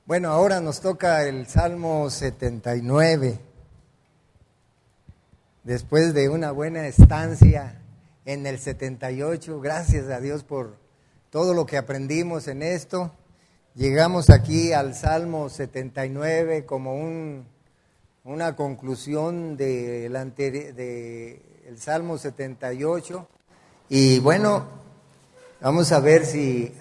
Bueno, ahora nos toca el Salmo 79. Después de una buena estancia en el 78, gracias a Dios por todo lo que aprendimos en esto. Llegamos aquí al Salmo 79 como una conclusión del Salmo 78. Y bueno, vamos a ver si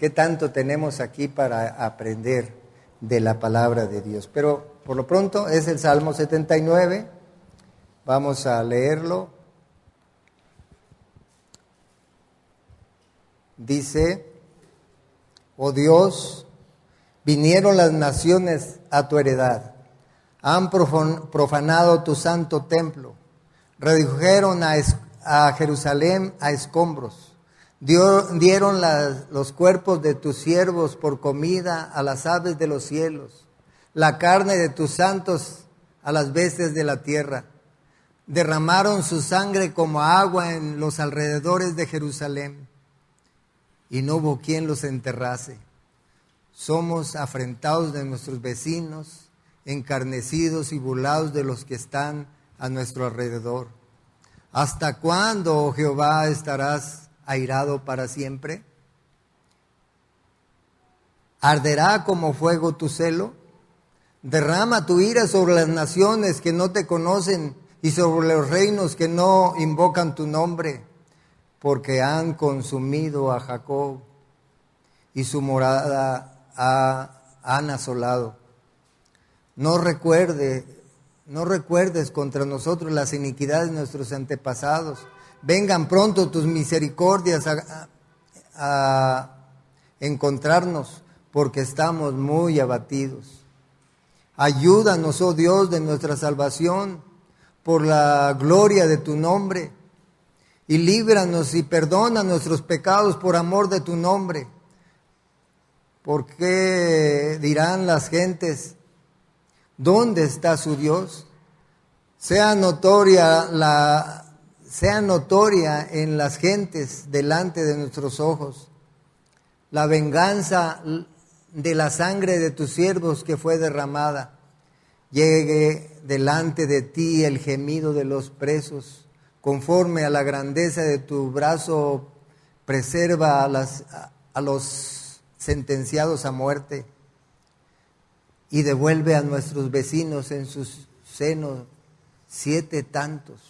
qué tanto tenemos aquí para aprender de la palabra de Dios. Pero por lo pronto es el Salmo 79. Vamos a leerlo. Dice: oh Dios, vinieron las naciones a tu heredad, han profanado tu santo templo, redujeron a Jerusalén a escombros, dieron los cuerpos de tus siervos por comida a las aves de los cielos, la carne de tus santos a las bestias de la tierra. Derramaron su sangre como agua en los alrededores de Jerusalén, y no hubo quien los enterrase. Somos afrentados de nuestros vecinos, encarnecidos y burlados de los que están a nuestro alrededor. ¿Hasta cuándo, oh Jehová, estarás airado para siempre? ¿Arderá como fuego tu celo? Derrama tu ira sobre las naciones que no te conocen y sobre los reinos que no invocan tu nombre, porque han consumido a Jacob y su morada han asolado. No recuerdes contra nosotros las iniquidades de nuestros antepasados. Vengan pronto tus misericordias a encontrarnos, porque estamos muy abatidos. Ayúdanos, oh Dios, de nuestra salvación, por la gloria de tu nombre, y líbranos y perdona nuestros pecados por amor de tu nombre. Porque dirán las gentes: ¿dónde está su Dios? Sea notoria en las gentes delante de nuestros ojos la venganza de la sangre de tus siervos que fue derramada. Llegue delante de ti el gemido de los presos, conforme a la grandeza de tu brazo, preserva a los sentenciados a muerte, y devuelve a nuestros vecinos en sus senos 7 tantos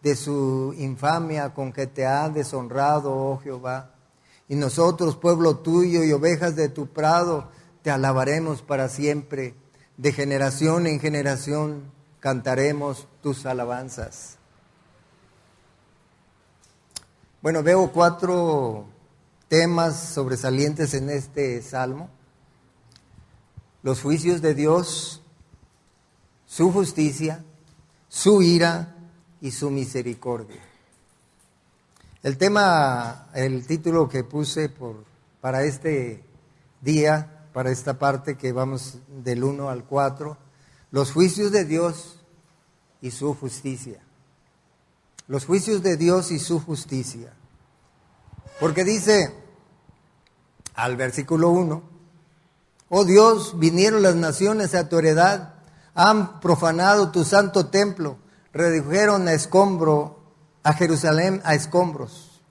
de su infamia con que te ha deshonrado, oh Jehová. Y nosotros, pueblo tuyo y ovejas de tu prado, te alabaremos para siempre. De generación en generación cantaremos tus alabanzas. Bueno, veo 4 temas sobresalientes en este salmo: los juicios de Dios, su justicia, su ira y su misericordia. El título que puse para este día, para esta parte que vamos del 1 al 4, los juicios de Dios y su justicia. Los juicios de Dios y su justicia. Porque dice al versículo 1: oh Dios, vinieron las naciones a tu heredad, han profanado tu santo templo, redujeron a Jerusalén a escombros.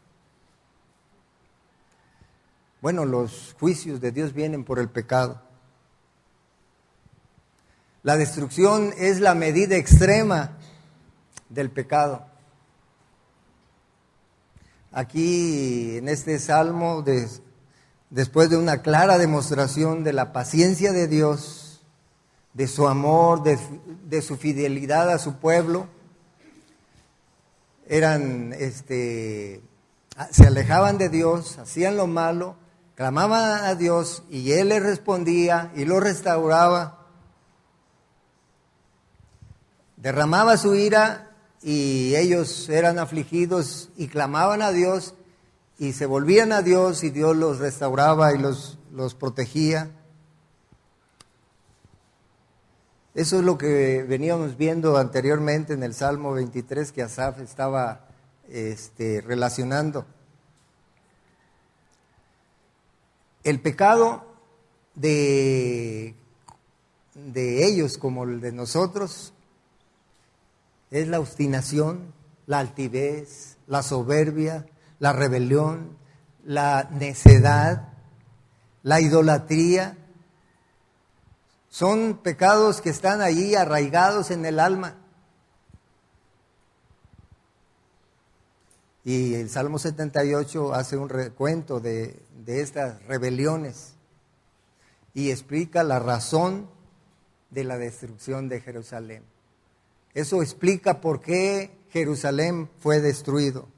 Bueno, los juicios de Dios vienen por el pecado. La destrucción es la medida extrema del pecado. Aquí en este salmo, después de una clara demostración de la paciencia de Dios, de su amor, de su fidelidad a su pueblo, se alejaban de Dios, hacían lo malo, clamaban a Dios y Él les respondía y los restauraba. Derramaba su ira y ellos eran afligidos y clamaban a Dios y se volvían a Dios y Dios los restauraba y los protegía. Eso es lo que veníamos viendo anteriormente en el Salmo 23 que Asaf estaba relacionando. El pecado de ellos como el de nosotros es la obstinación, la altivez, la soberbia, la rebelión, la necedad, la idolatría. Son pecados que están allí arraigados en el alma. Y el Salmo 78 hace un recuento de estas rebeliones y explica la razón de la destrucción de Jerusalén. Eso explica por qué Jerusalén fue destruido.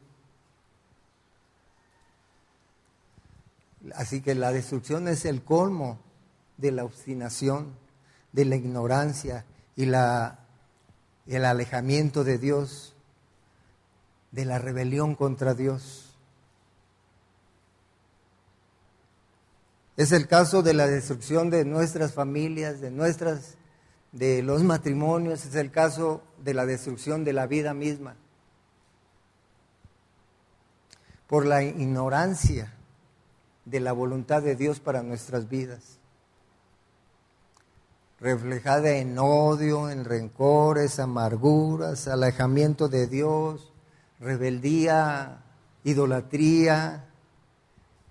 Así que la destrucción es el colmo de la obstinación, de la ignorancia y el alejamiento de Dios, de la rebelión contra Dios. Es el caso de la destrucción de nuestras familias, de los matrimonios, es el caso de la destrucción de la vida misma. Por la ignorancia de la voluntad de Dios para nuestras vidas, reflejada en odio, en rencores, amarguras, alejamiento de Dios, rebeldía, idolatría,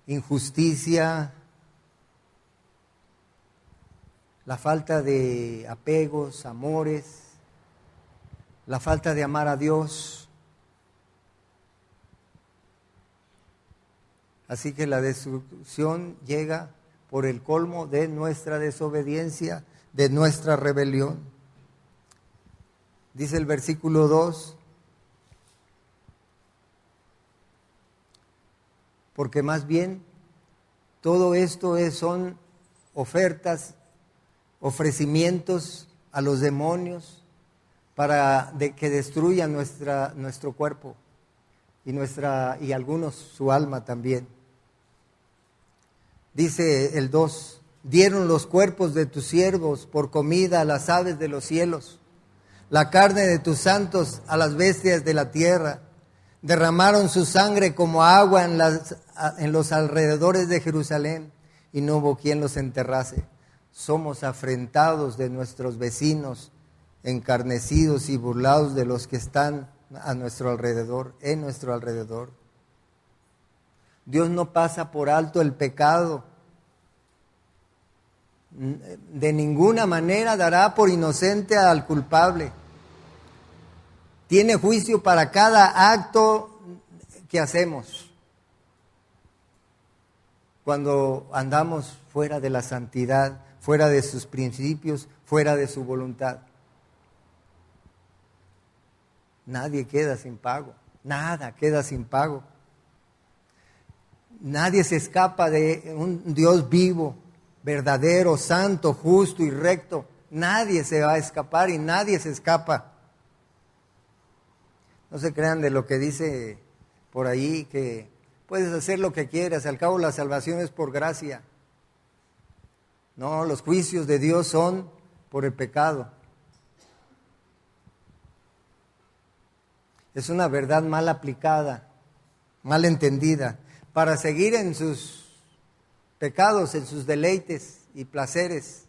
injusticia, la falta de apegos, amores, la falta de amar a Dios. Así que la destrucción llega por el colmo de nuestra desobediencia, de nuestra rebelión. Dice el versículo 2, porque más bien todo esto son ofertas, ofrecimientos a los demonios para que destruyan nuestro cuerpo y algunos su alma también. Dice el 2, dieron los cuerpos de tus siervos por comida a las aves de los cielos, la carne de tus santos a las bestias de la tierra. Derramaron su sangre como agua en los alrededores de Jerusalén, y no hubo quien los enterrase. Somos afrentados de nuestros vecinos, encarnecidos y burlados de los que están a nuestro alrededor, en nuestro alrededor. Dios no pasa por alto el pecado. De ninguna manera dará por inocente al culpable. Tiene juicio para cada acto que hacemos. Cuando andamos fuera de la santidad, fuera de sus principios, fuera de su voluntad. Nadie queda sin pago. Nada queda sin pago. Nadie se escapa de un Dios vivo, verdadero, santo, justo y recto. Nadie se va a escapar y nadie se escapa. No se crean de lo que dice por ahí, que puedes hacer lo que quieras, al cabo la salvación es por gracia. No, los juicios de Dios son por el pecado. Es una verdad mal aplicada, mal entendida, para seguir en sus pecados, en sus deleites y placeres.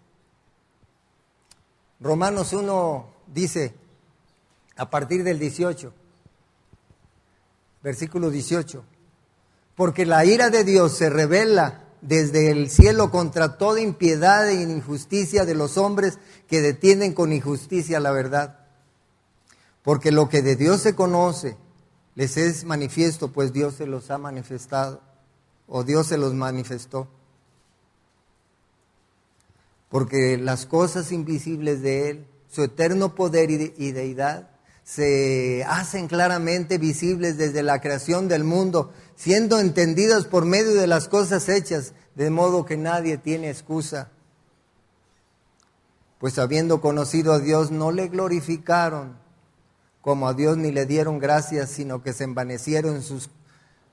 Romanos 1 dice, a partir del 18, versículo 18, porque la ira de Dios se revela desde el cielo contra toda impiedad e injusticia de los hombres que detienen con injusticia la verdad. Porque lo que de Dios se conoce les es manifiesto, pues Dios se los ha manifestado, o Dios se los manifestó. Porque las cosas invisibles de Él, su eterno poder y deidad, se hacen claramente visibles desde la creación del mundo, siendo entendidas por medio de las cosas hechas, de modo que nadie tiene excusa. Pues habiendo conocido a Dios, no le glorificaron como a Dios ni le dieron gracias, sino que se envanecieron en sus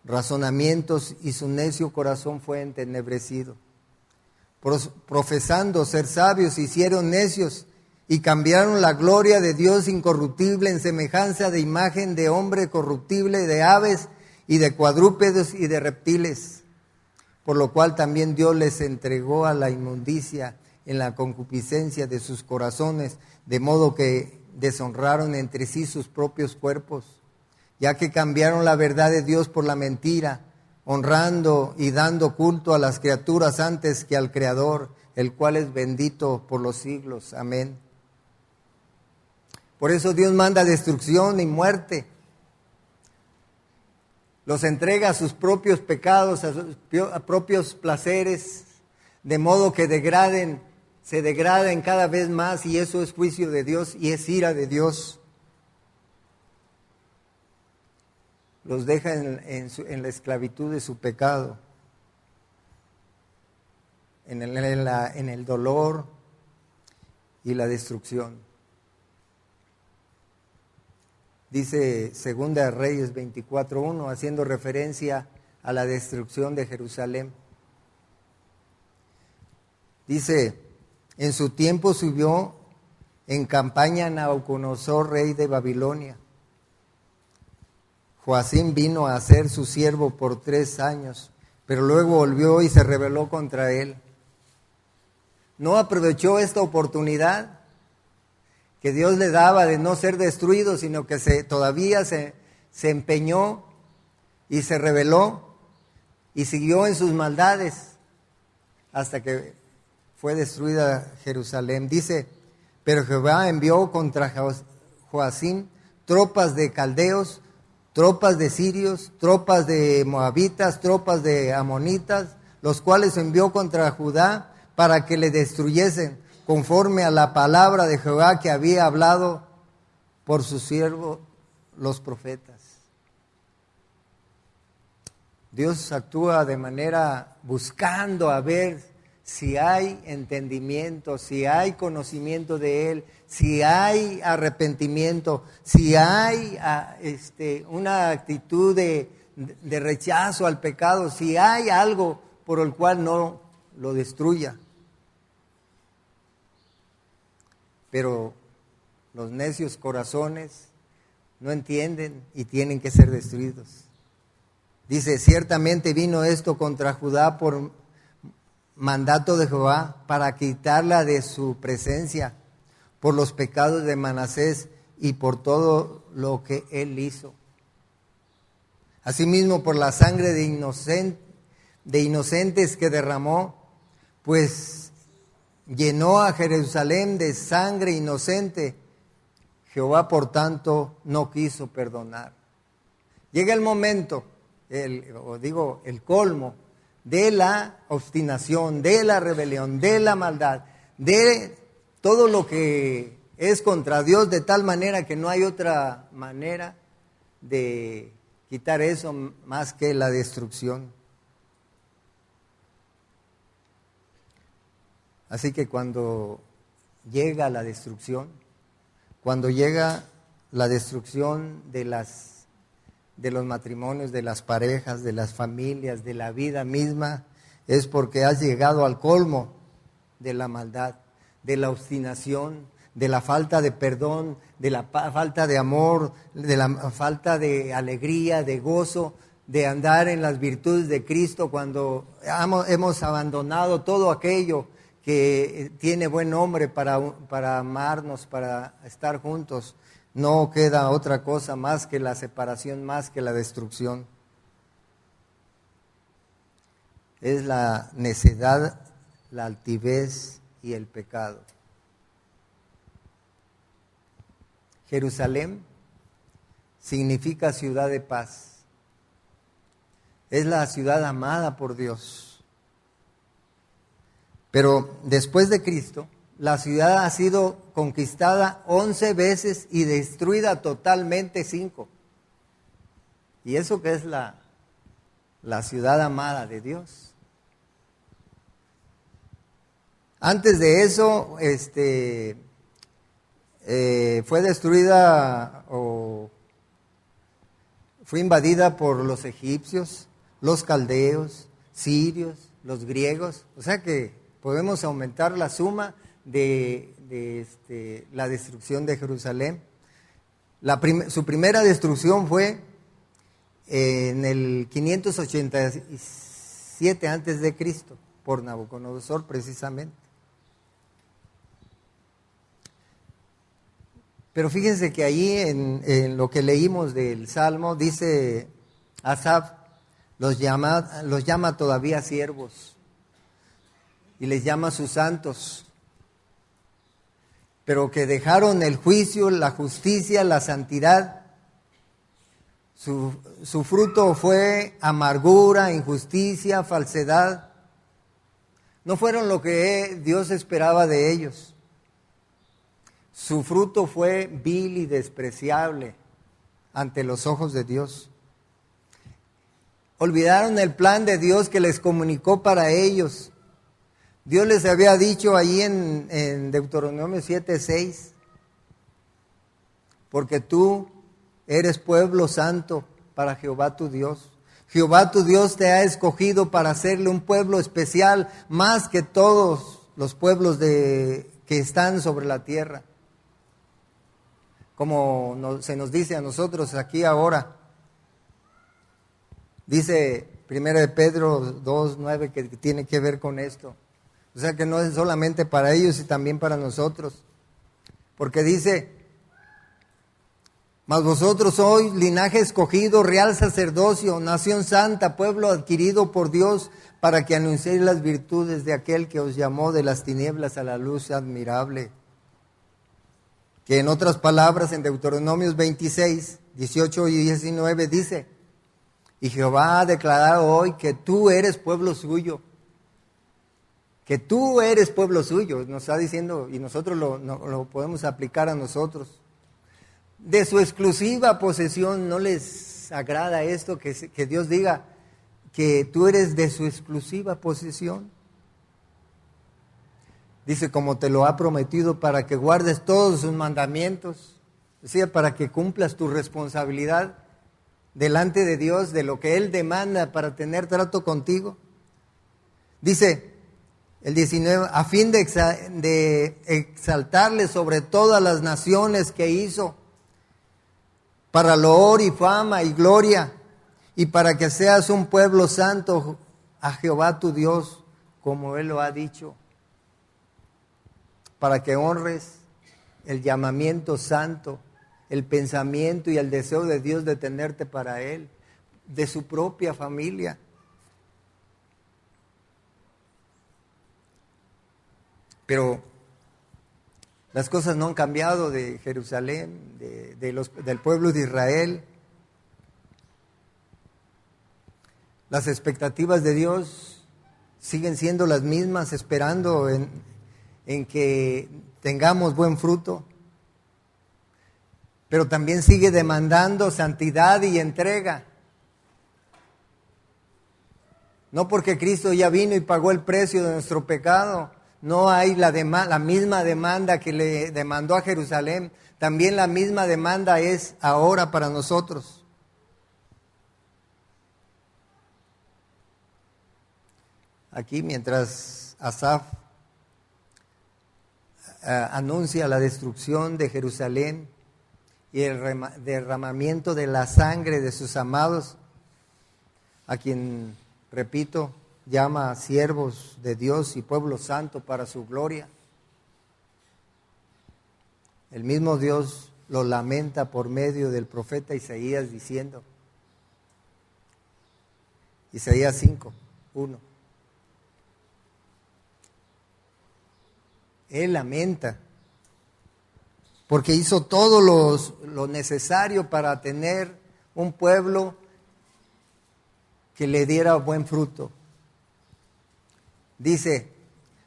razonamientos y su necio corazón fue entenebrecido. Profesando ser sabios, se hicieron necios y cambiaron la gloria de Dios incorruptible en semejanza de imagen de hombre corruptible, de aves y de cuadrúpedos y de reptiles. por lo cual también Dios les entregó a la inmundicia en la concupiscencia de sus corazones, de modo que deshonraron entre sí sus propios cuerpos, ya que cambiaron la verdad de Dios por la mentira, honrando y dando culto a las criaturas antes que al Creador, el cual es bendito por los siglos. Amén. Por eso Dios manda destrucción y muerte. Los entrega a sus propios pecados, a sus propios placeres, de modo que se degraden cada vez más, y eso es juicio de Dios y es ira de Dios. Los deja en la esclavitud de su pecado, en el dolor y la destrucción. Dice 2 Reyes 24:1, haciendo referencia a la destrucción de Jerusalén. Dice, en su tiempo subió en campaña Nabucodonosor, rey de Babilonia. Joacim vino a ser su siervo por 3 años, pero luego volvió y se rebeló contra él. No aprovechó esta oportunidad que Dios le daba de no ser destruido, sino que todavía se empeñó y se rebeló y siguió en sus maldades hasta que fue destruida Jerusalén. Dice, pero Jehová envió contra Joacim tropas de caldeos, tropas de sirios, tropas de moabitas, tropas de amonitas, los cuales envió contra Judá para que le destruyesen, conforme a la palabra de Jehová que había hablado por sus siervos los profetas. Dios actúa de manera buscando a ver si hay entendimiento, si hay conocimiento de Él, si hay arrepentimiento, si hay una actitud de rechazo al pecado, si hay algo por el cual no lo destruya. Pero los necios corazones no entienden y tienen que ser destruidos. Dice, ciertamente vino esto contra Judá por mandato de Jehová para quitarla de su presencia, por los pecados de Manasés y por todo lo que él hizo. Asimismo por la sangre de inocentes que derramó, pues llenó a Jerusalén de sangre inocente. Jehová, por tanto, no quiso perdonar. Llega el momento, el colmo de la obstinación, de la rebelión, de la maldad, de todo lo que es contra Dios, de tal manera que no hay otra manera de quitar eso más que la destrucción. Así que cuando llega la destrucción, de los matrimonios, de las parejas, de las familias, de la vida misma, es porque has llegado al colmo de la maldad, de la obstinación, de la falta de perdón, de la falta de amor, de la falta de alegría, de gozo, de andar en las virtudes de Cristo, cuando hemos abandonado todo aquello que tiene buen nombre para amarnos, para estar juntos. No queda otra cosa más que la separación, más que la destrucción. Es la necedad, la altivez y el pecado. Jerusalén significa ciudad de paz. Es la ciudad amada por Dios. Pero después de Cristo, la ciudad ha sido conquistada 11 veces y destruida totalmente 5. Y eso que es la ciudad amada de Dios. Antes de eso, fue destruida o fue invadida por los egipcios, los caldeos, sirios, los griegos. O sea que podemos aumentar la suma de la destrucción de Jerusalén. Su primera destrucción fue en el 586 7 antes de Cristo, por Nabucodonosor precisamente. Pero fíjense que allí en lo que leímos del Salmo, dice Asaf, los llama todavía siervos y les llama sus santos, pero que dejaron el juicio, la justicia, la santidad. Su fruto fue amargura, injusticia, falsedad. No fueron lo que Dios esperaba de ellos. Su fruto fue vil y despreciable ante los ojos de Dios. Olvidaron el plan de Dios que les comunicó para ellos. Dios les había dicho allí en Deuteronomio 7:6, porque tú eres pueblo santo para Jehová tu Dios. Jehová tu Dios te ha escogido para hacerle un pueblo especial, más que todos los pueblos que están sobre la tierra. Como se nos dice a nosotros aquí ahora. Dice 1 de Pedro 2:9 que tiene que ver con esto. O sea que no es solamente para ellos y también para nosotros. Porque dice, mas vosotros sois linaje escogido, real sacerdocio, nación santa, pueblo adquirido por Dios, para que anunciéis las virtudes de aquel que os llamó de las tinieblas a la luz admirable. Que en otras palabras, en Deuteronomios 26, 18 y 19 dice, y Jehová ha declarado hoy que tú eres pueblo suyo. Que tú eres pueblo suyo, nos está diciendo, y nosotros lo podemos aplicar a nosotros. De su exclusiva posesión, ¿no les agrada esto que Dios diga que tú eres de su exclusiva posesión? Dice, como te lo ha prometido, para que guardes todos sus mandamientos, es decir, para que cumplas tu responsabilidad delante de Dios, de lo que Él demanda para tener trato contigo. Dice el 19, a fin de exaltarle sobre todas las naciones que hizo, para loor y fama y gloria, y para que seas un pueblo santo a Jehová tu Dios, como Él lo ha dicho, para que honres el llamamiento santo, el pensamiento y el deseo de Dios de tenerte para Él, de su propia familia. Pero las cosas no han cambiado de Jerusalén, del pueblo de Israel. Las expectativas de Dios siguen siendo las mismas, esperando en que tengamos buen fruto. Pero también sigue demandando santidad y entrega. No porque Cristo ya vino y pagó el precio de nuestro pecado, no hay la misma demanda que le demandó a Jerusalén, también la misma demanda es ahora para nosotros. Aquí mientras Asaf anuncia la destrucción de Jerusalén y el derramamiento de la sangre de sus amados, a quien, repito, llama siervos de Dios y pueblo santo para su gloria. El mismo Dios lo lamenta por medio del profeta Isaías diciendo, Isaías 5:1. Él lamenta porque hizo todo lo necesario para tener un pueblo que le diera buen fruto. Dice,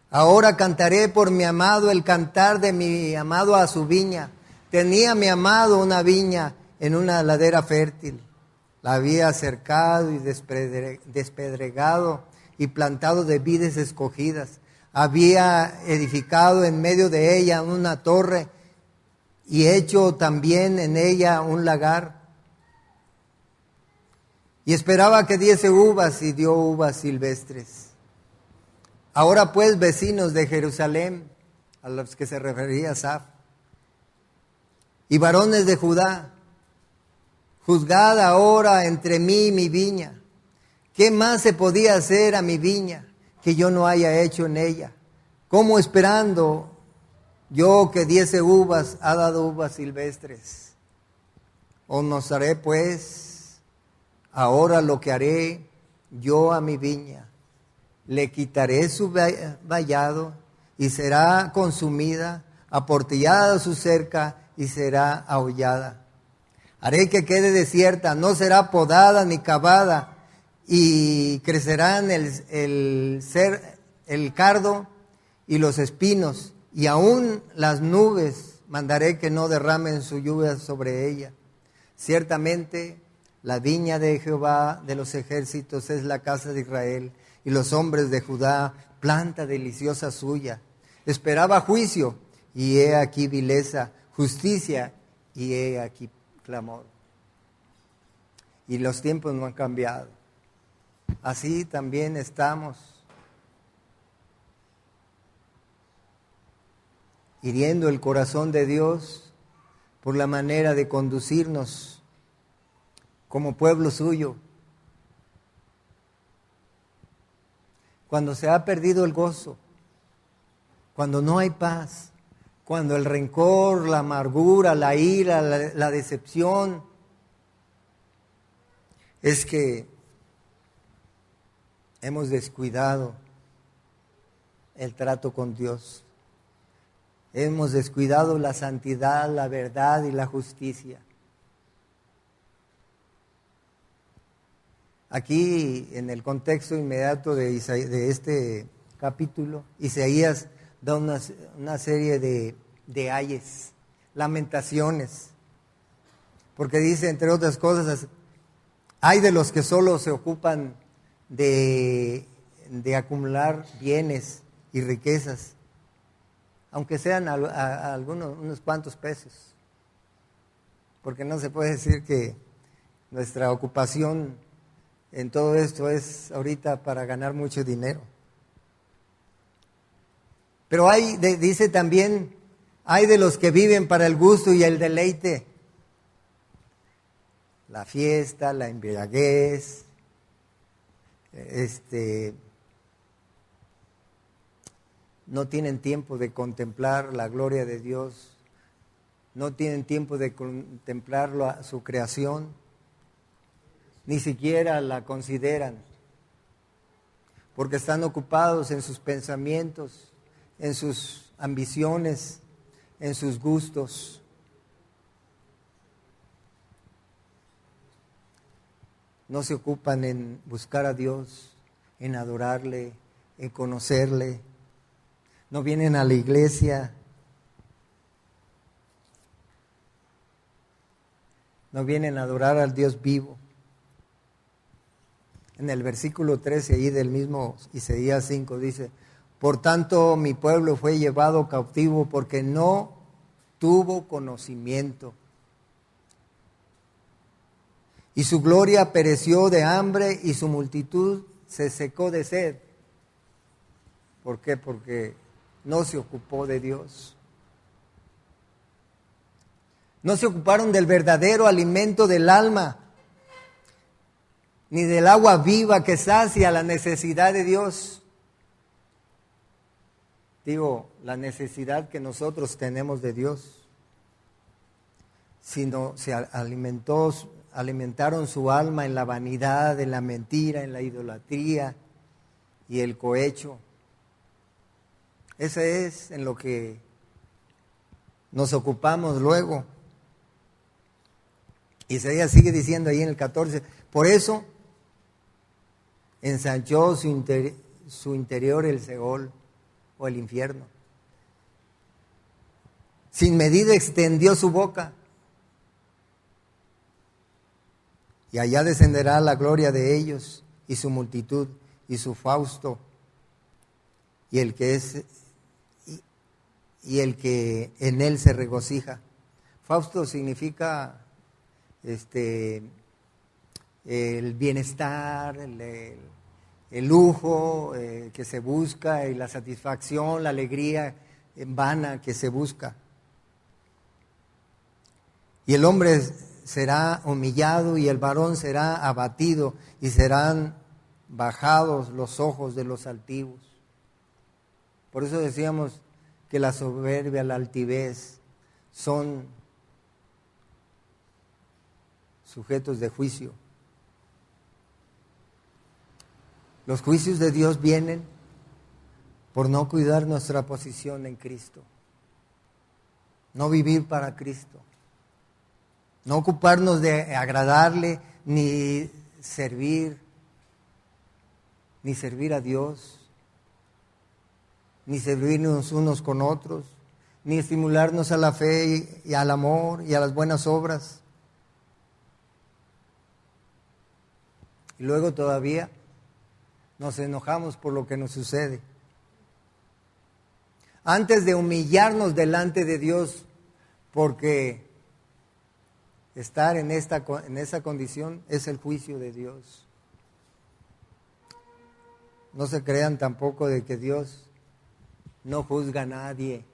ahora cantaré por mi amado el cantar de mi amado a su viña. Tenía mi amado una viña en una ladera fértil. La había cercado y despedregado y plantado de vides escogidas. Había edificado en medio de ella una torre y hecho también en ella un lagar. Y esperaba que diese uvas y dio uvas silvestres. Ahora pues, vecinos de Jerusalén, a los que se refería Asaf, y varones de Judá, juzgad ahora entre mí y mi viña, ¿Qué más se podía hacer a mi viña que yo no haya hecho en ella? ¿Cómo esperando yo que diese uvas, ha dado uvas silvestres? Os mostraré pues ahora lo que haré yo a mi viña. Le quitaré su vallado y será consumida, aportillada su cerca y será aullada. Haré que quede desierta, no será podada ni cavada, y crecerán el cardo y los espinos, y aún las nubes mandaré que no derramen su lluvia sobre ella. Ciertamente la viña de Jehová de los ejércitos es la casa de Israel, y los hombres de Judá, planta deliciosa suya. Esperaba juicio, y he aquí vileza, justicia, y he aquí clamor. Y los tiempos no han cambiado. Así también estamos hiriendo el corazón de Dios por la manera de conducirnos como pueblo suyo. Cuando se ha perdido el gozo, cuando no hay paz, cuando el rencor, la amargura, la ira, la decepción, es que hemos descuidado el trato con Dios. Hemos descuidado la santidad, la verdad y la justicia. Aquí, en el contexto inmediato de este capítulo, Isaías da una serie de ayes, lamentaciones, porque dice, entre otras cosas, hay de los que solo se ocupan de acumular bienes y riquezas, aunque sean unos cuantos pesos, porque no se puede decir que nuestra ocupación en todo esto es ahorita para ganar mucho dinero. Pero dice también, hay de los que viven para el gusto y el deleite, la fiesta, la embriaguez, no tienen tiempo de contemplar la gloria de Dios, no tienen tiempo de contemplar su creación, ni siquiera la consideran, porque están ocupados en sus pensamientos, en sus ambiciones, en sus gustos. No se ocupan en buscar a Dios, en adorarle, en conocerle. No vienen a la iglesia. No vienen a adorar al Dios vivo. En el versículo 13 ahí del mismo Isaías 5 dice, por tanto mi pueblo fue llevado cautivo porque no tuvo conocimiento. Y su gloria pereció de hambre y su multitud se secó de sed. ¿Por qué? Porque no se ocupó de Dios. No se ocuparon del verdadero alimento del alma, ni del agua viva que sacia la necesidad de Dios. Digo, la necesidad que nosotros tenemos de Dios. Sino se alimentaron su alma en la vanidad, en la mentira, en la idolatría y el cohecho. Ese es en lo que nos ocupamos luego. Isaías sigue diciendo ahí en el 14, por eso ensanchó su interior el Seol o el infierno. Sin medida extendió su boca. Y allá descenderá la gloria de ellos y su multitud y su fausto y el que en él se regocija. Fausto significa el bienestar, el lujo que se busca y la satisfacción, la alegría vana que se busca. Y el hombre será humillado y el varón será abatido y serán bajados los ojos de los altivos. Por eso decíamos que la soberbia, la altivez son sujetos de juicio. Los juicios de Dios vienen por no cuidar nuestra posición en Cristo, no vivir para Cristo, no ocuparnos de agradarle, ni servir a Dios, ni servirnos unos con otros, ni estimularnos a la fe y al amor y a las buenas obras. Y luego todavía nos enojamos por lo que nos sucede. Antes de humillarnos delante de Dios, porque estar en esa condición es el juicio de Dios. No se crean tampoco de que Dios no juzga a nadie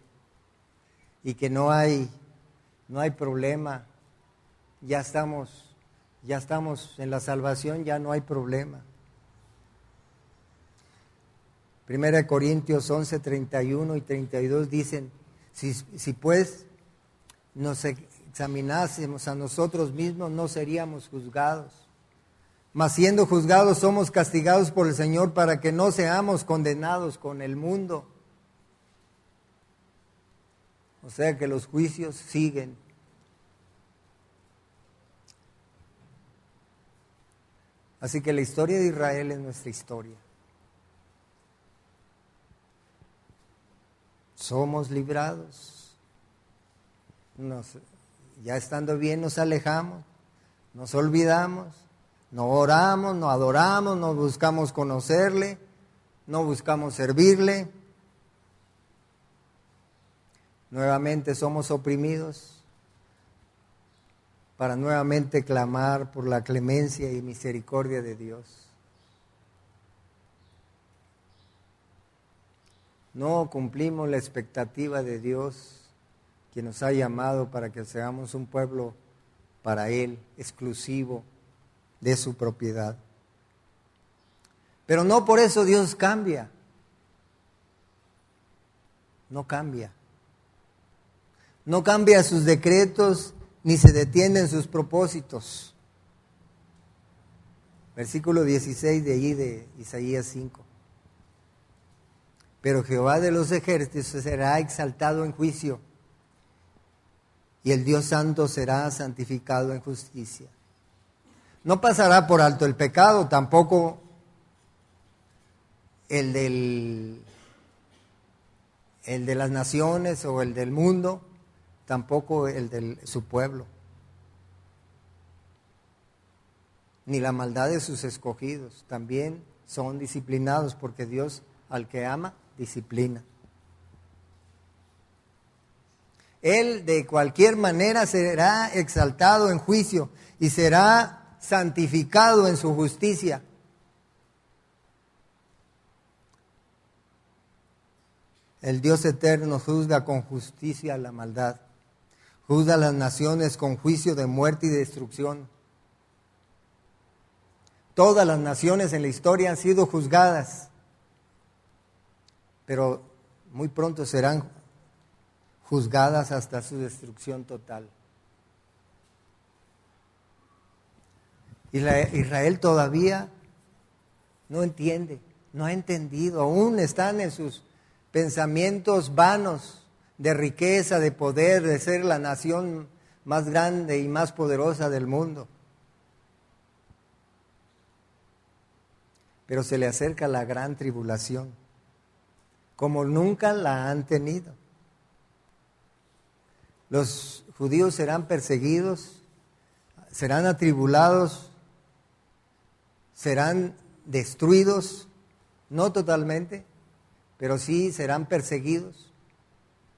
y que no hay problema. Ya estamos en la salvación, ya no hay problema. 1 Corintios 11, 31 y 32 dicen, si pues nos examinásemos a nosotros mismos, no seríamos juzgados. Mas siendo juzgados, somos castigados por el Señor para que no seamos condenados con el mundo. O sea que los juicios siguen. Así que la historia de Israel es nuestra historia. Somos librados. Ya estando bien nos alejamos, nos olvidamos, no oramos, no adoramos, no buscamos conocerle, no buscamos servirle. Nuevamente somos oprimidos para nuevamente clamar por la clemencia y misericordia de Dios. No cumplimos la expectativa de Dios, que nos ha llamado para que seamos un pueblo para Él, exclusivo de su propiedad. Pero no por eso Dios cambia. No cambia. No cambia sus decretos, ni se detiene en sus propósitos. Versículo 16 de allí de Isaías 5. Pero Jehová de los ejércitos será exaltado en juicio, y el Dios Santo será santificado en justicia. No pasará por alto el pecado, tampoco el de las naciones o el del mundo, tampoco el de su pueblo, ni la maldad de sus escogidos. También son disciplinados, porque Dios al que ama, disciplina. Él de cualquier manera será exaltado en juicio y será santificado en su justicia. El Dios eterno juzga con justicia la maldad, juzga a las naciones con juicio de muerte y destrucción. Todas las naciones en la historia han sido juzgadas, pero muy pronto serán juzgadas hasta su destrucción total. Israel todavía no entiende, no ha entendido, aún están en sus pensamientos vanos de riqueza, de poder, de ser la nación más grande y más poderosa del mundo. Pero se le acerca la gran tribulación, como nunca la han tenido. Los judíos serán perseguidos, serán atribulados, serán destruidos, no totalmente, pero sí serán perseguidos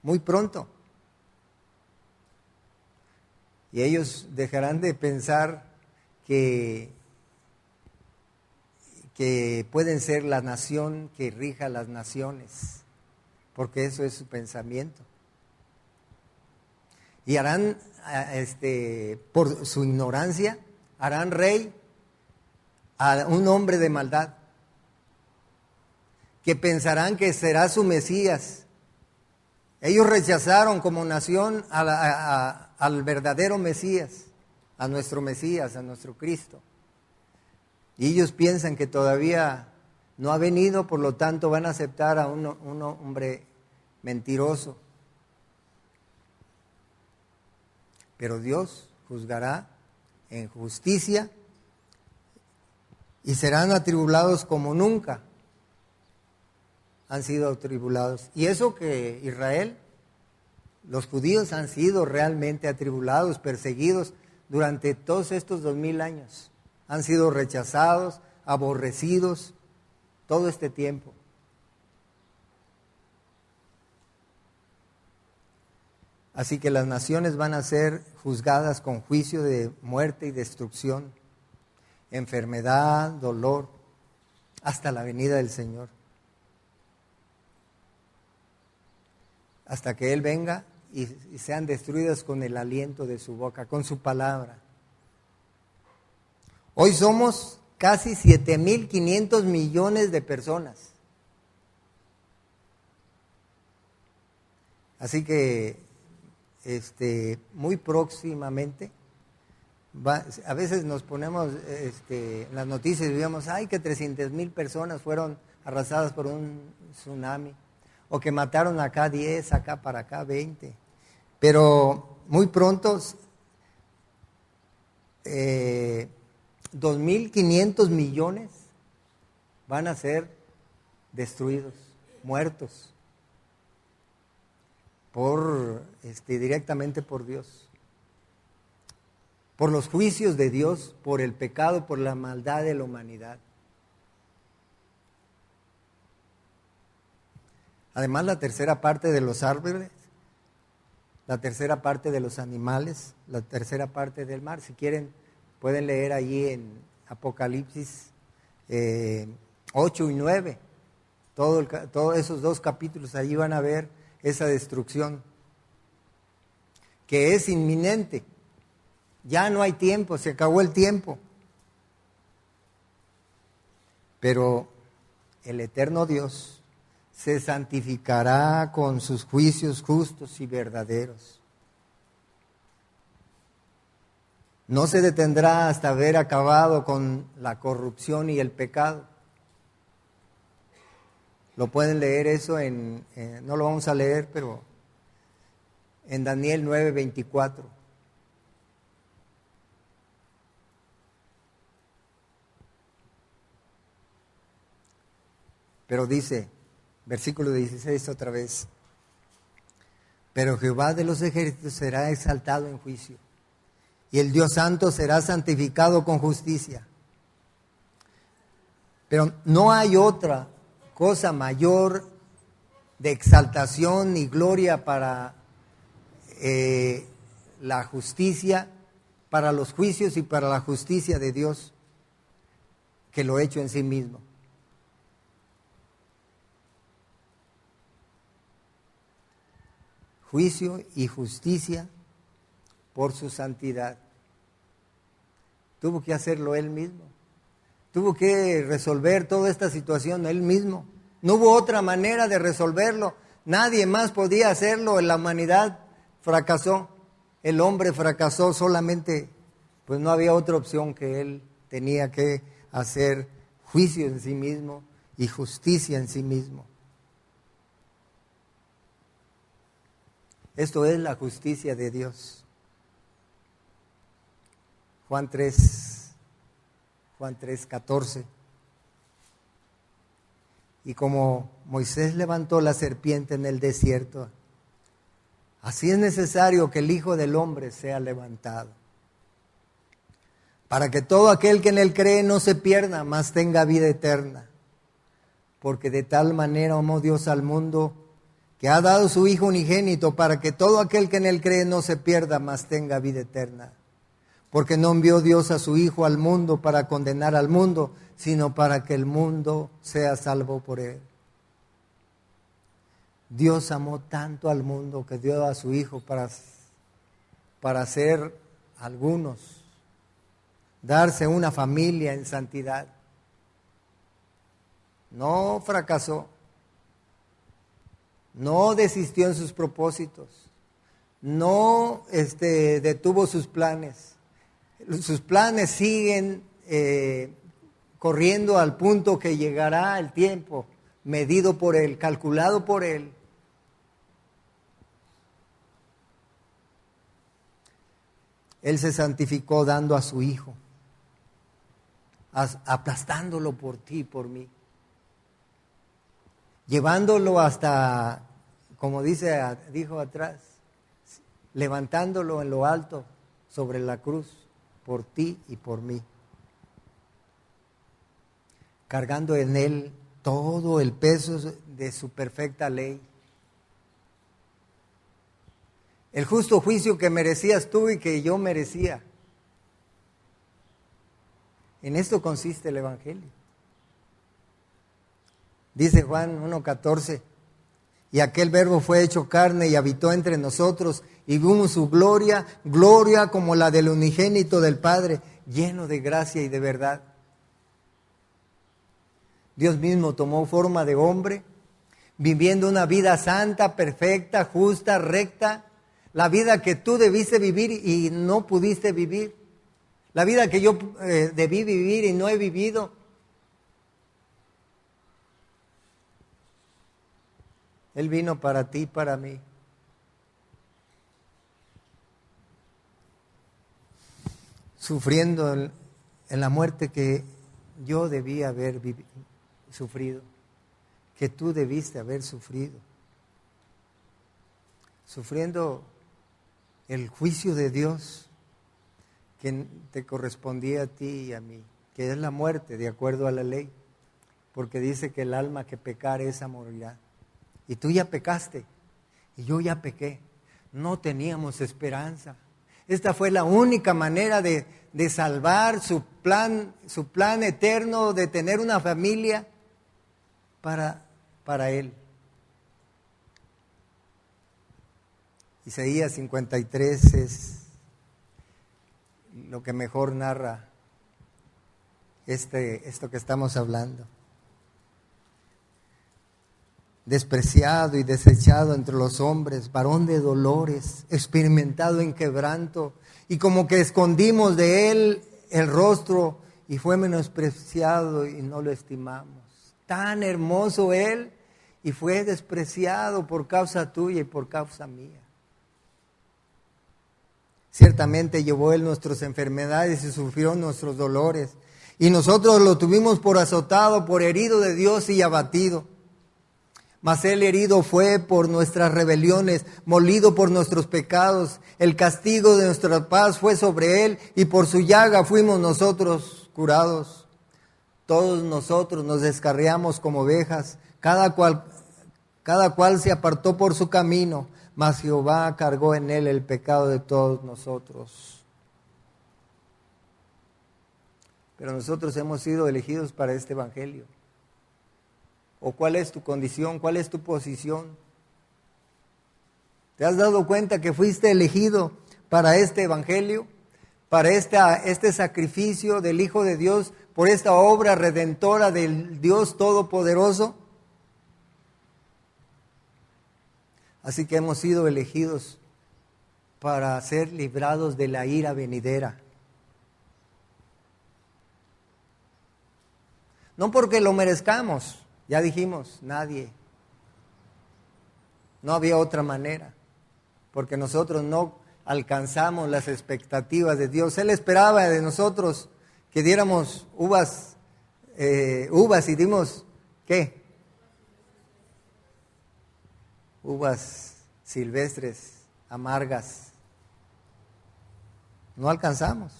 muy pronto. Y ellos dejarán de pensar que pueden ser la nación que rija a las naciones, porque eso es su pensamiento. Y harán, por su ignorancia, harán rey a un hombre de maldad, que pensarán que será su Mesías. Ellos rechazaron como nación al verdadero Mesías, a nuestro Mesías, a nuestro Cristo. Y ellos piensan que todavía no ha venido, por lo tanto van a aceptar a un hombre mentiroso. Pero Dios juzgará en justicia y serán atribulados como nunca han sido atribulados. Y eso que Israel, los judíos han sido realmente atribulados, perseguidos durante todos estos 2000 años. Han sido rechazados, aborrecidos todo este tiempo. Así que las naciones van a ser juzgadas con juicio de muerte y destrucción, enfermedad, dolor, hasta la venida del Señor. Hasta que Él venga y sean destruidas con el aliento de su boca, con su palabra. Hoy somos casi 7.500 millones de personas. Así que muy próximamente, a veces nos ponemos en las noticias y vemos, que 300,000 personas fueron arrasadas por un tsunami, o que mataron acá 10, acá para acá 20. Pero muy pronto, 2.500 millones van a ser destruidos, muertos, directamente por Dios, por los juicios de Dios, por el pecado, por la maldad de la humanidad. Además, la tercera parte de los árboles, la tercera parte de los animales, la tercera parte del mar. Si quieren, pueden leer allí en Apocalipsis 8 y 9. Todos esos 2 capítulos, allí van a ver esa destrucción, que es inminente. Ya no hay tiempo, se acabó el tiempo. Pero el eterno Dios se santificará con sus juicios justos y verdaderos. No se detendrá hasta haber acabado con la corrupción y el pecado. Lo pueden leer eso no lo vamos a leer, pero en Daniel 9:24. Pero dice, versículo 16 otra vez: pero Jehová de los ejércitos será exaltado en juicio, y el Dios santo será santificado con justicia. Pero no hay otra cosa mayor de exaltación y gloria para la justicia, para los juicios y para la justicia de Dios, que lo hecho en sí mismo. Juicio y justicia por su santidad. Tuvo que hacerlo Él mismo. Tuvo que resolver toda esta situación Él mismo. No hubo otra manera de resolverlo. Nadie más podía hacerlo. La humanidad fracasó. El hombre fracasó solamente. Pues no había otra opción que Él tenía que hacer juicio en sí mismo y justicia en sí mismo. Esto es la justicia de Dios. Juan 3:14. Y como Moisés levantó la serpiente en el desierto, así es necesario que el Hijo del Hombre sea levantado, para que todo aquel que en él cree no se pierda, mas tenga vida eterna. Porque de tal manera amó Dios al mundo, que ha dado su Hijo unigénito, para que todo aquel que en él cree no se pierda, mas tenga vida eterna. Porque no envió Dios a su Hijo al mundo para condenar al mundo, sino para que el mundo sea salvo por él. Dios amó tanto al mundo que dio a su Hijo para ser algunos, darse una familia en santidad. No fracasó, no desistió en sus propósitos, no detuvo sus planes. Sus planes siguen corriendo al punto que llegará el tiempo medido por Él, calculado por Él. Él se santificó dando a su Hijo, aplastándolo por ti y por mí, llevándolo hasta, como dijo atrás, levantándolo en lo alto sobre la cruz por ti y por mí, cargando en Él todo el peso de su perfecta ley. El justo juicio que merecías tú y que yo merecía. En esto consiste el Evangelio. Dice Juan 1:14, y aquel verbo fue hecho carne y habitó entre nosotros y vimos su gloria, gloria como la del unigénito del Padre, lleno de gracia y de verdad. Dios mismo tomó forma de hombre, viviendo una vida santa, perfecta, justa, recta, la vida que tú debiste vivir y no pudiste vivir, la vida que yo debí vivir y no he vivido. Él vino para ti y para mí. Sufriendo en la muerte que yo debía haber sufrido, que tú debiste haber sufrido. Sufriendo el juicio de Dios que te correspondía a ti y a mí, que es la muerte de acuerdo a la ley, porque dice que el alma que pecare esa morirá. Y tú ya pecaste, y yo ya pequé. No teníamos esperanza. Esta fue la única manera de salvar su plan eterno, de tener una familia para Él. Isaías 53 es lo que mejor narra esto que estamos hablando. Despreciado y desechado entre los hombres, varón de dolores, experimentado en quebranto, y como que escondimos de Él el rostro y fue menospreciado y no lo estimamos. Tan hermoso Él y fue despreciado por causa tuya y por causa mía. Ciertamente llevó Él nuestras enfermedades y sufrió nuestros dolores. Y nosotros lo tuvimos por azotado, por herido de Dios y abatido. Mas Él herido fue por nuestras rebeliones, molido por nuestros pecados. El castigo de nuestra paz fue sobre Él y por su llaga fuimos nosotros curados. Todos nosotros nos descarriamos como ovejas, cada cual se apartó por su camino. Mas Jehová cargó en Él el pecado de todos nosotros. Pero nosotros hemos sido elegidos para este evangelio. ¿O cuál es tu condición? ¿Cuál es tu posición? ¿Te has dado cuenta que fuiste elegido para este evangelio? Para este sacrificio del Hijo de Dios, por esta obra redentora del Dios Todopoderoso. Así que hemos sido elegidos para ser librados de la ira venidera. No porque lo merezcamos, ya dijimos, nadie. No había otra manera, porque nosotros no alcanzamos las expectativas de Dios. Él esperaba de nosotros que diéramos uvas y dimos, ¿qué? Uvas silvestres, amargas. No alcanzamos.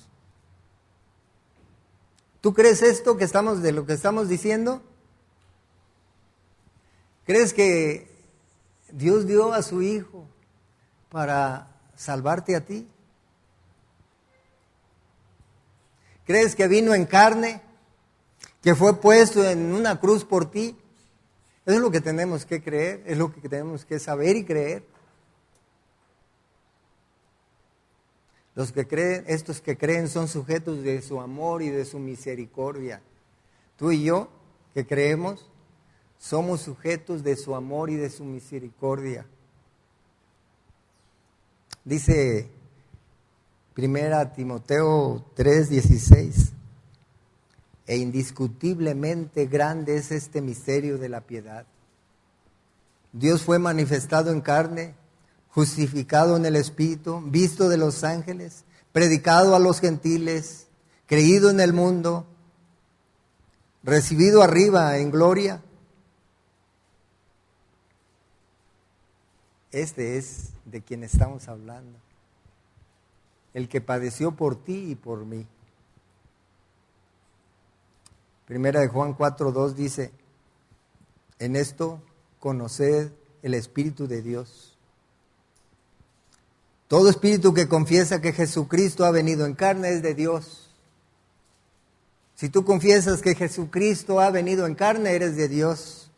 ¿Tú crees esto de lo que estamos diciendo? ¿Crees que Dios dio a su Hijo para salvarte a ti? ¿Crees que vino en carne, que fue puesto en una cruz por ti? Eso es lo que tenemos que creer, es lo que tenemos que saber y creer. Estos que creen son sujetos de su amor y de su misericordia. Tú y yo, que creemos, Somos sujetos de su amor y de su misericordia. Dice 1 Timoteo 3:16, e indiscutiblemente grande es este misterio de la piedad. Dios fue manifestado en carne, justificado en el Espíritu, visto de los ángeles, predicado a los gentiles, creído en el mundo, recibido arriba en gloria. Este es de quien estamos hablando, el que padeció por ti y por mí. Primera de Juan 4:2 dice, en esto conoced el Espíritu de Dios. Todo espíritu que confiesa que Jesucristo ha venido en carne es de Dios. Si tú confiesas que Jesucristo ha venido en carne, eres de Dios.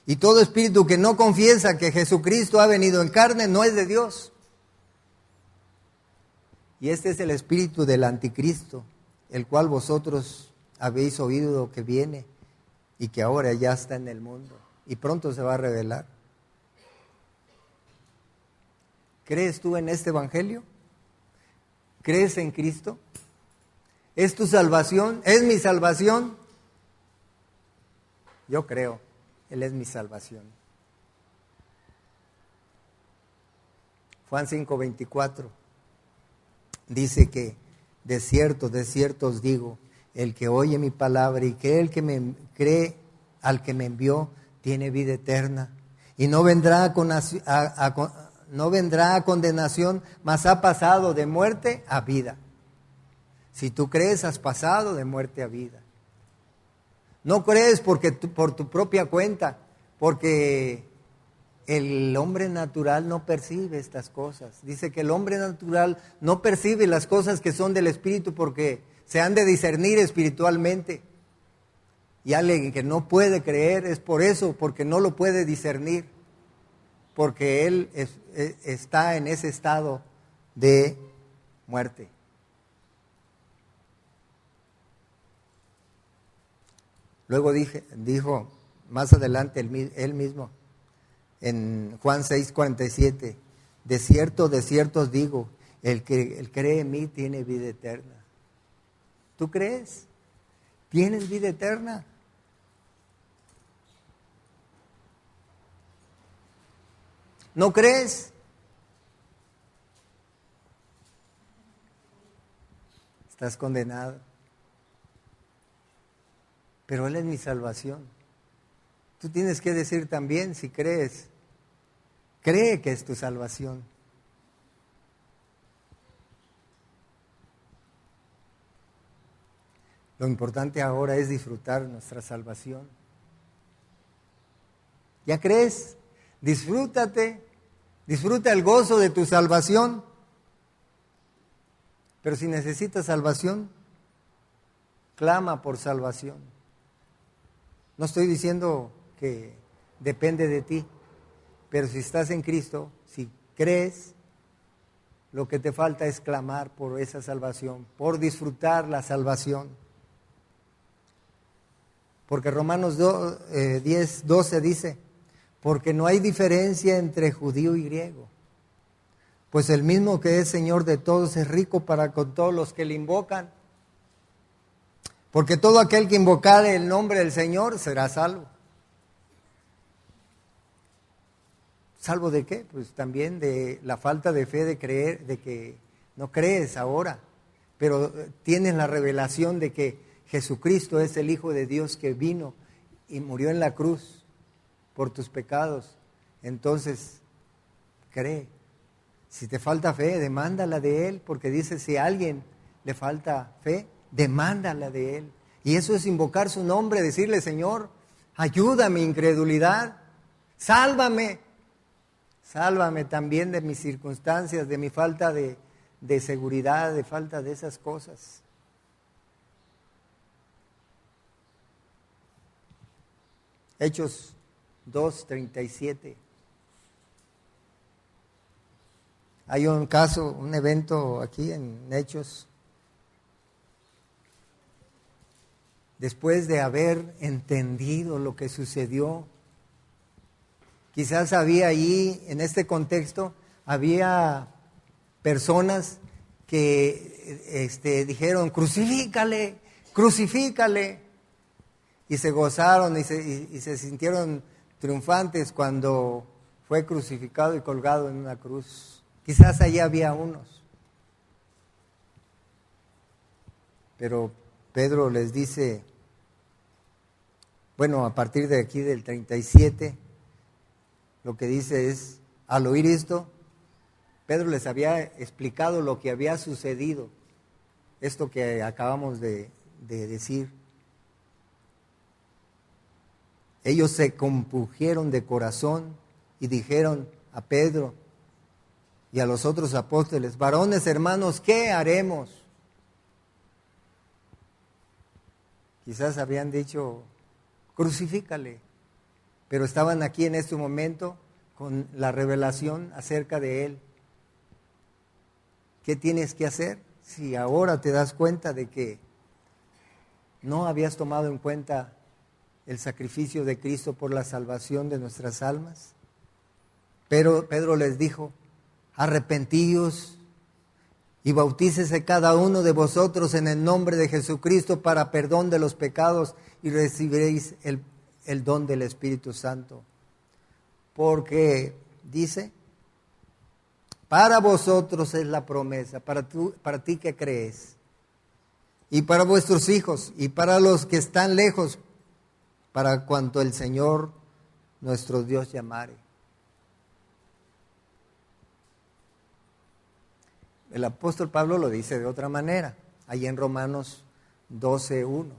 Y todo espíritu que no confiesa que Jesucristo ha venido en carne, no es de Dios. Y este es el espíritu del anticristo, el cual vosotros habéis oído que viene y que ahora ya está en el mundo y pronto se va a revelar. ¿Crees tú en este evangelio? ¿Crees en Cristo? ¿Es tu salvación? ¿Es mi salvación? Yo creo, Él es mi salvación. Juan 5:24 dice que de cierto os digo, el que oye mi palabra y cree el que me cree al que me envió tiene vida eterna y no vendrá a condenación, mas ha pasado de muerte a vida. Si tú crees, has pasado de muerte a vida. No crees porque por tu propia cuenta, porque el hombre natural no percibe estas cosas. Dice que el hombre natural no percibe las cosas que son del Espíritu porque se han de discernir espiritualmente. Y alguien que no puede creer es por eso, porque no lo puede discernir, porque él está en ese estado de muerte. Luego dijo más adelante él mismo, en Juan 6:47, de cierto os digo, el que cree en mí tiene vida eterna. ¿Tú crees? ¿Tienes vida eterna? ¿No crees? Estás condenado. Pero Él es mi salvación. Tú tienes que decir también, si crees, cree que es tu salvación. Lo importante ahora es disfrutar nuestra salvación. ¿Ya crees? Disfrútate, disfruta el gozo de tu salvación. Pero si necesitas salvación, clama por salvación. No estoy diciendo que depende de ti, pero si estás en Cristo, si crees, lo que te falta es clamar por esa salvación, por disfrutar la salvación. Porque Romanos 10:12 dice, porque no hay diferencia entre judío y griego, pues el mismo que es Señor de todos es rico para con todos los que le invocan. Porque todo aquel que invocare el nombre del Señor será salvo. ¿Salvo de qué? Pues también de la falta de fe, de creer, de que no crees ahora, pero tienes la revelación de que Jesucristo es el Hijo de Dios que vino y murió en la cruz por tus pecados. Entonces, cree. Si te falta fe, demándala de Él, porque dice, si a alguien le falta fe, demándala de Él. Y eso es invocar su nombre, decirle, Señor, ayuda a mi incredulidad, sálvame. Sálvame también de mis circunstancias, de mi falta de seguridad, de falta de esas cosas. Hechos 2:37. Hay un caso, un evento aquí en Hechos después de haber entendido lo que sucedió. Quizás había allí, en este contexto, había personas que dijeron, crucifícale, crucifícale. Y se gozaron y se sintieron triunfantes cuando fue crucificado y colgado en una cruz. Quizás allí había unos. Pero Pedro les dice, bueno, a partir de aquí del 37, lo que dice es, al oír esto, Pedro les había explicado lo que había sucedido, esto que acabamos de decir. Ellos se compungieron de corazón y dijeron a Pedro y a los otros apóstoles, varones hermanos, ¿qué haremos? Quizás habían dicho, crucifícale, pero estaban aquí en este momento con la revelación acerca de él. ¿Qué tienes que hacer si ahora te das cuenta de que no habías tomado en cuenta el sacrificio de Cristo por la salvación de nuestras almas? Pero Pedro les dijo, arrepentíos y bautícese cada uno de vosotros en el nombre de Jesucristo para perdón de los pecados y recibiréis el don del Espíritu Santo. Porque, dice, para vosotros es la promesa, para ti que crees, y para vuestros hijos, y para los que están lejos, para cuanto el Señor nuestro Dios llamare. El apóstol Pablo lo dice de otra manera, ahí en Romanos 12:1.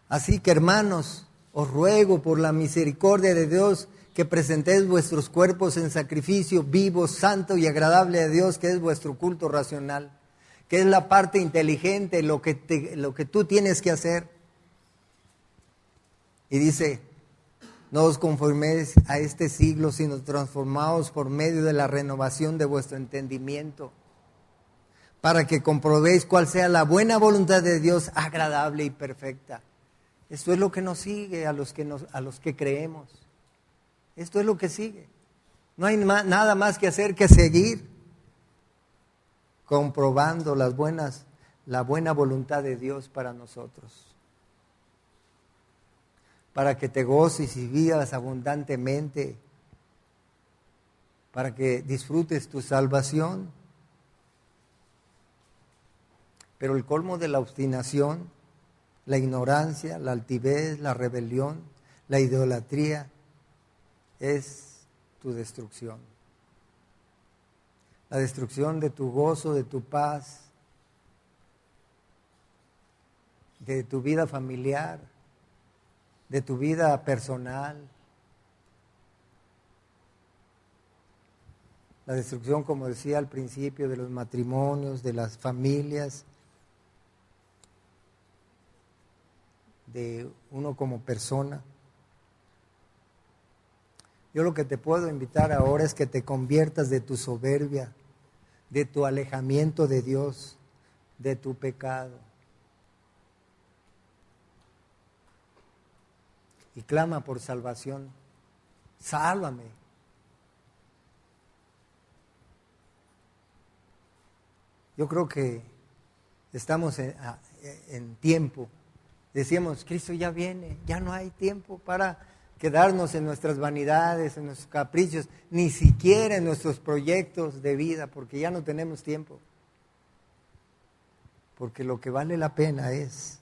Así que, hermanos, os ruego por la misericordia de Dios que presentéis vuestros cuerpos en sacrificio vivo, santo y agradable a Dios, que es vuestro culto racional, que es la parte inteligente, lo que tú tienes que hacer. Y dice, no os conforméis a este siglo, sino transformaos por medio de la renovación de vuestro entendimiento, para que comprobéis cuál sea la buena voluntad de Dios, agradable y perfecta. Esto es lo que nos sigue a los que creemos. Esto es lo que sigue. No hay nada más que hacer que seguir comprobando la buena voluntad de Dios para nosotros. Para que te goces y vivas abundantemente, para que disfrutes tu salvación. Pero el colmo de la obstinación, la ignorancia, la altivez, la rebelión, la idolatría, es tu destrucción. La destrucción de tu gozo, de tu paz, de tu vida familiar, de tu vida personal. La destrucción, como decía al principio, de los matrimonios, de las familias, de uno como persona. Yo lo que te puedo invitar ahora es que te conviertas de tu soberbia, de tu alejamiento de Dios, de tu pecado. Y clama por salvación. Sálvame. Yo creo que estamos en tiempo. Decíamos, Cristo ya viene, ya no hay tiempo para quedarnos en nuestras vanidades, en nuestros caprichos, ni siquiera en nuestros proyectos de vida, porque ya no tenemos tiempo. Porque lo que vale la pena es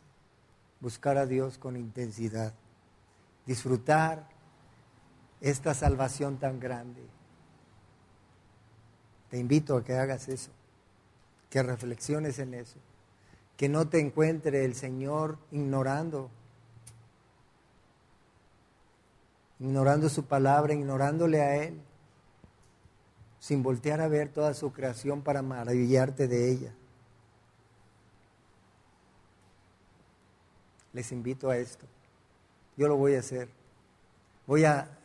buscar a Dios con intensidad, disfrutar esta salvación tan grande. Te invito a que hagas eso, que reflexiones en eso, que no te encuentre el Señor ignorando su palabra, ignorándole a Él, sin voltear a ver toda su creación para maravillarte de ella. Les invito a esto. Yo lo voy a hacer. Voy a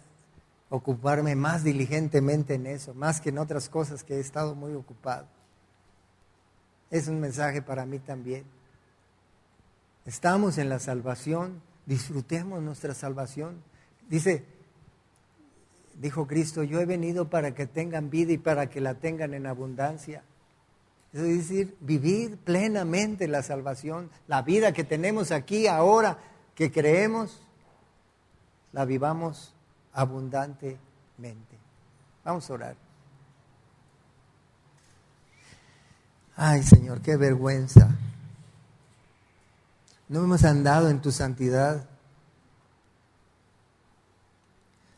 ocuparme más diligentemente en eso, más que en otras cosas que he estado muy ocupado. Es un mensaje para mí también. Estamos en la salvación, disfrutemos nuestra salvación. Dijo Cristo, yo he venido para que tengan vida y para que la tengan en abundancia. Es decir, vivir plenamente la salvación, la vida que tenemos aquí, ahora, que creemos, la vivamos abundantemente. Vamos a orar. Ay, Señor, qué vergüenza. No hemos andado en tu santidad.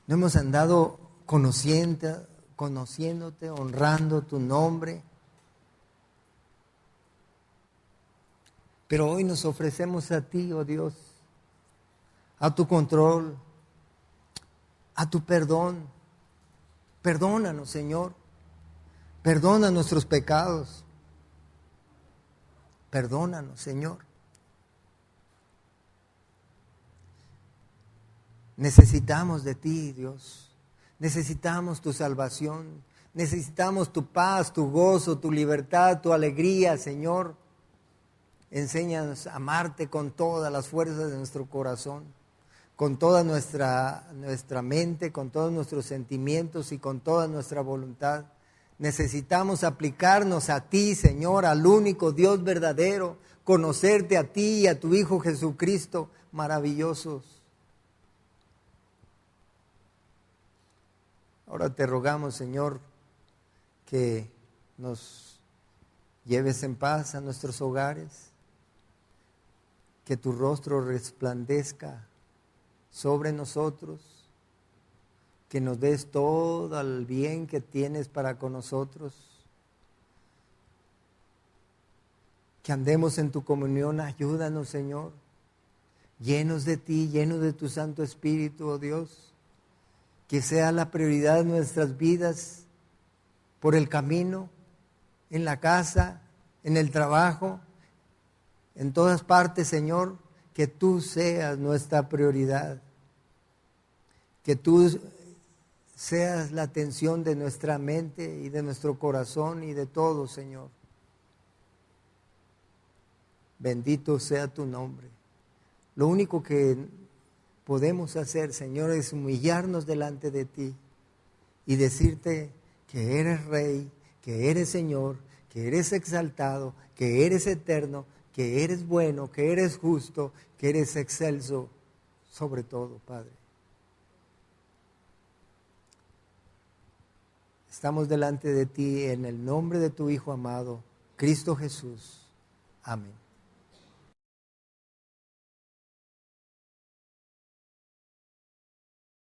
No hemos andado conociéndote, honrando tu nombre. Pero hoy nos ofrecemos a ti, oh Dios, a tu control, a tu perdón. Perdónanos, Señor. Perdona nuestros pecados. Perdónanos, Señor. Necesitamos de ti, Dios. Necesitamos tu salvación. Necesitamos tu paz, tu gozo, tu libertad, tu alegría, Señor. Enséñanos a amarte con todas las fuerzas de nuestro corazón, con toda nuestra mente, con todos nuestros sentimientos y con toda nuestra voluntad. Necesitamos aplicarnos a ti, Señor, al único Dios verdadero, conocerte a ti y a tu Hijo Jesucristo, maravillosos. Ahora te rogamos, Señor, que nos lleves en paz a nuestros hogares, que tu rostro resplandezca sobre nosotros, que nos des todo el bien que tienes para con nosotros, que andemos en tu comunión. Ayúdanos, Señor, llenos de ti, llenos de tu Santo Espíritu, oh Dios, que sea la prioridad de nuestras vidas, por el camino, en la casa, en el trabajo, en todas partes, Señor, que tú seas nuestra prioridad, que tú seas la atención de nuestra mente y de nuestro corazón y de todo, Señor. Bendito sea tu nombre. Lo único que podemos hacer, Señor, es humillarnos delante de ti y decirte que eres Rey, que eres Señor, que eres exaltado, que eres eterno, que eres bueno, que eres justo, que eres excelso sobre todo, Padre. Estamos delante de ti en el nombre de tu Hijo amado, Cristo Jesús. Amén.